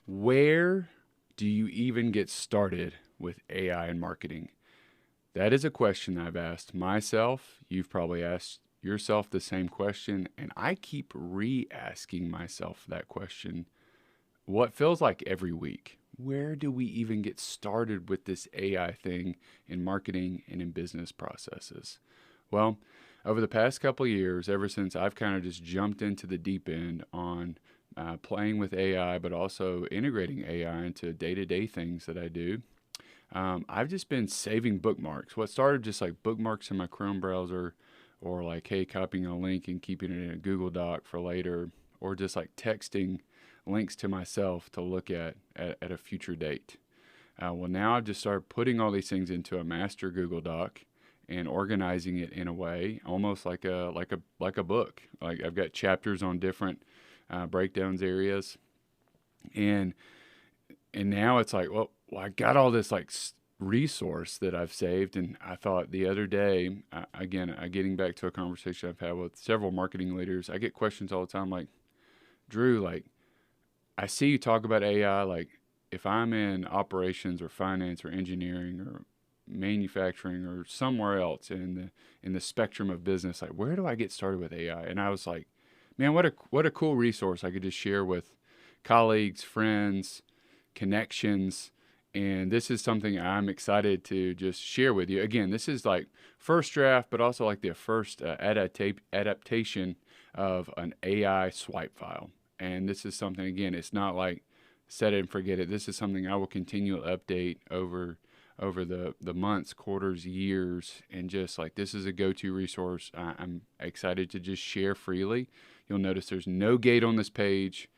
Where do you even get started with AI and marketing? That is a question I've asked myself. You've probably asked yourself the same question, and I keep re asking myself that question what feels like every week. Where do we even get started with this AI thing in marketing and in business processes? Well, over the past couple of years, ever since I've kind of just jumped into the deep end on playing with AI, but also integrating AI into day to day things that I do, I've just been saving bookmarks. What started just like bookmarks in my Chrome browser, or like, hey, copying a link and keeping it in a Google Doc for later, or just like texting links to myself to look at a future date. Well, now I've just started putting all these things into a master Google Doc and organizing it in a way almost like a book. Like I've got chapters on different breakdowns areas, and now it's like, well, I got all this like resource that I've saved, and I thought the other day, again, getting back to a conversation I've had with several marketing leaders, I get questions all the time like, Drew, like, I see you talk about AI, like, if I'm in operations or finance or engineering or manufacturing or somewhere else in the spectrum of business, like, where do I get started with AI? And I was like, man, what a cool resource I could just share with colleagues, friends, connections. And this is something I'm excited to just share with you. Again, this is like first draft, but also like the first adaptation of an AI swipe file. And this is something, again, it's not like set it and forget it. This is something I will continue to update over the months, quarters, years, and just like this is a go-to resource. I'm excited to just share freely. You'll notice there's no gate on this page.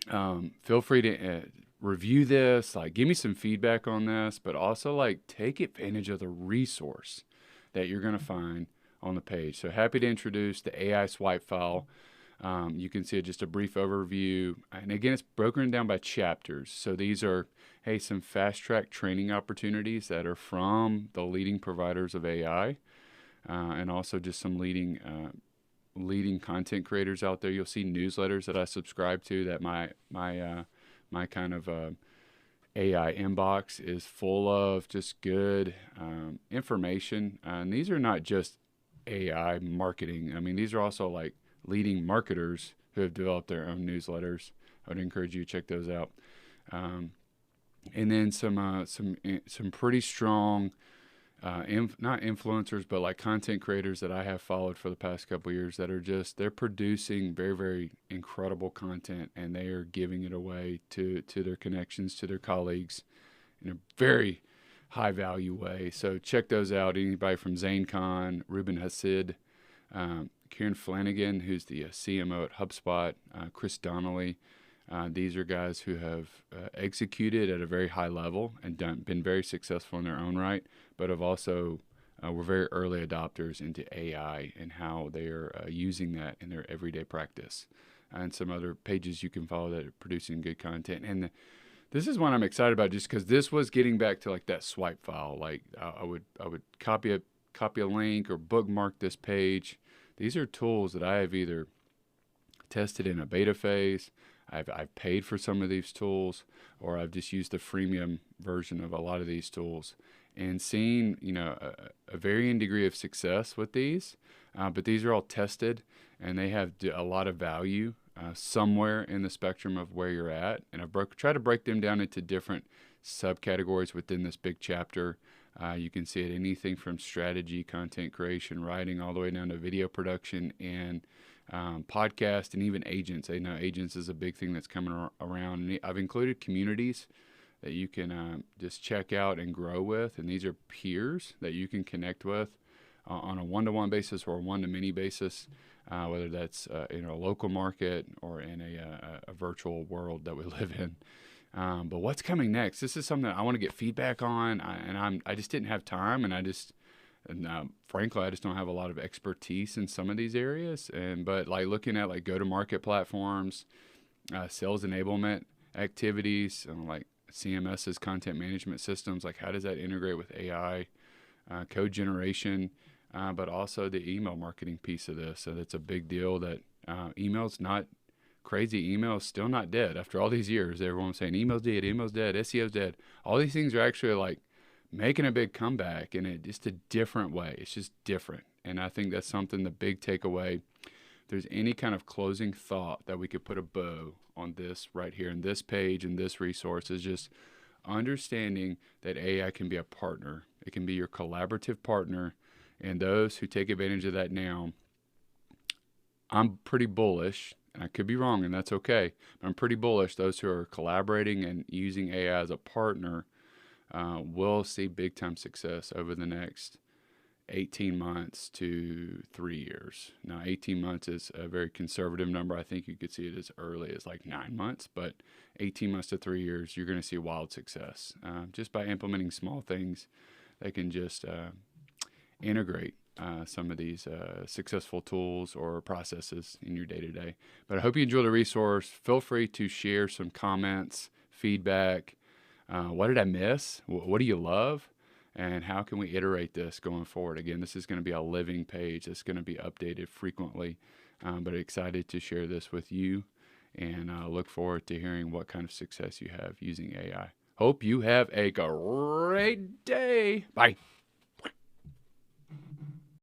Feel free to review this, like give me some feedback on this, but also like take advantage of the resource that you're going to find on the page. So happy to introduce the AI swipe file. You can see just a brief overview. And again, it's broken down by chapters. So these are, hey, some fast track training opportunities that are from the leading providers of AI, and also just some leading content creators out there. You'll see newsletters that I subscribe to that my kind of AI inbox is full of just good information. And these are not just AI marketing. I mean, these are also like leading marketers who have developed their own newsletters. I would encourage you to check those out. And then some pretty strong, not influencers, but like content creators that I have followed for the past couple of years that are they're producing very, very incredible content, and they are giving it away to their connections, to their colleagues in a very high value way. So check those out. Anybody from Zane Khan, Ruben Hassid, Kieran Flanagan, who's the CMO at HubSpot, Chris Donnelly. These are guys who have executed at a very high level and been very successful in their own right, but have also were very early adopters into AI and how they are using that in their everyday practice. And some other pages you can follow that are producing good content. And this is one I'm excited about just because this was getting back to like that swipe file. Like I would copy a link or bookmark this page. These are tools that I have either tested in a beta phase, I've paid for some of these tools, or I've just used the freemium version of a lot of these tools and seen, a varying degree of success with these. But these are all tested and they have a lot of value somewhere in the spectrum of where you're at. And I've tried to break them down into different subcategories within this big chapter. You can see it anything from strategy, content creation, writing, all the way down to video production and podcast, and even agents. I know agents is a big thing that's coming around. And I've included communities that you can just check out and grow with. And these are peers that you can connect with on a one-to-one basis or a one-to-many basis, whether that's in a local market or in a virtual world that we live in. But what's coming next? This is something that I want to get feedback on, I just didn't have time, and frankly, I just don't have a lot of expertise in some of these areas. But like looking at like go-to-market platforms, sales enablement activities, like CMS's content management systems, like how does that integrate with AI, code generation, but also the email marketing piece of this. So that's a big deal. That email's not crazy, email is still not dead after all these years. Everyone was saying email's dead, SEO's dead. All these things are actually like making a big comeback, and it just a different way. It's just different. And I think that's something, the big takeaway. If there's any kind of closing thought that we could put a bow on this right here in this page and this resource, is just understanding that AI can be a partner. It can be your collaborative partner, and those who take advantage of that now, I'm pretty bullish, and I could be wrong, and that's okay. But I'm pretty bullish. Those who are collaborating and using AI as a partner will see big time success over the next 18 months to 3 years. Now, 18 months is a very conservative number. I think you could see it as early as like 9 months, but 18 months to 3 years, you're going to see wild success just by implementing small things that can just integrate some of these successful tools or processes in your day-to-day. But I hope you enjoyed the resource. Feel free to share some comments, feedback. What did I miss? What do you love? And how can we iterate this going forward? Again, this is going to be a living page. It's going to be updated frequently, but excited to share this with you, and look forward to hearing what kind of success you have using AI. Hope you have a great day. Bye.